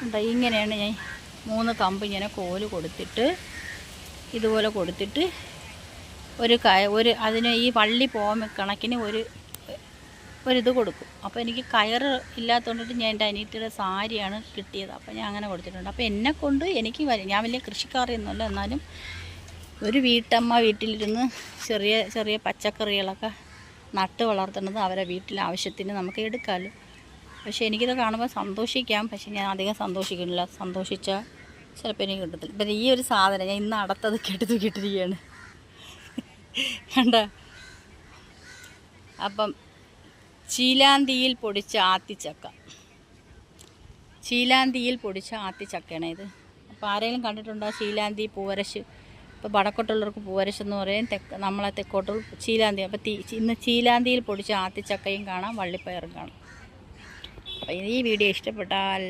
ഉണ്ടോ ഇങ്ങനെയാണ് ഞാൻ 3 കമ്പ് ഇങ്ങനെ കോല് കൊടുത്തിട്ട് ഇതുപോലെ കൊടുത്തിട്ട് ഒരു അതിന് ഈ വള്ളി പോകാൻ കണക്കിന് ഒരിത് കൊടുക്കും. അപ്പോൾ എനിക്ക് കയറ് ഇല്ലാത്തതുകൊണ്ടിട്ട് ഞാൻ എൻ്റെ അനിയത്തിയുടെ സാരിയാണ് കിട്ടിയത്. അപ്പോൾ ഞാൻ അങ്ങനെ കൊടുത്തിട്ടുണ്ട്. അപ്പോൾ എന്നെക്കൊണ്ട് എനിക്ക് ഞാൻ വലിയ കൃഷിക്കാരിയൊന്നുമല്ല, എന്നാലും ഒരു വീട്ടമ്മ വീട്ടിലിരുന്ന് ചെറിയ ചെറിയ പച്ചക്കറികളൊക്കെ നട്ട് വളർത്തുന്നത് അവരെ വീട്ടിലെ ആവശ്യത്തിന് നമുക്ക് എടുക്കാമല്ലോ. പക്ഷേ എനിക്കിത് കാണുമ്പോൾ സന്തോഷിക്കാം, പക്ഷേ ഞാൻ അധികം സന്തോഷിക്കുന്നില്ല. സന്തോഷിച്ചാൽ ചിലപ്പോൾ എനിക്ക് കിട്ടത്തില്ല. ഇപ്പം ഈ ഒരു സാധനം ഞാൻ ഇന്ന് അടുത്തത് കേട്ടിരിക്കുകയാണ് കണ്ട. അപ്പം ചീലാന്തിയിൽ പൊടിച്ച ആത്തിച്ചക്ക, ചീലാന്തിയിൽ പൊടിച്ച ആത്തിച്ചക്കയാണ് ഇത്. അപ്പോൾ ആരെങ്കിലും കണ്ടിട്ടുണ്ടോ ചീലാന്തി പൂവരശ്? ഇപ്പോൾ വടക്കോട്ടുള്ളവർക്ക് പൂവരശ് എന്ന് പറയും, നമ്മളെ തെക്കോട്ടുള്ള ചീലാന്തി. അപ്പോൾ ഇന്ന് ചീലാന്തിയിൽ പൊടിച്ച ആത്തിച്ചക്കയും കാണാം, വള്ളിപ്പയറും കാണാം. അപ്പോൾ ഈ വീഡിയോ ഇഷ്ടപ്പെട്ടാൽ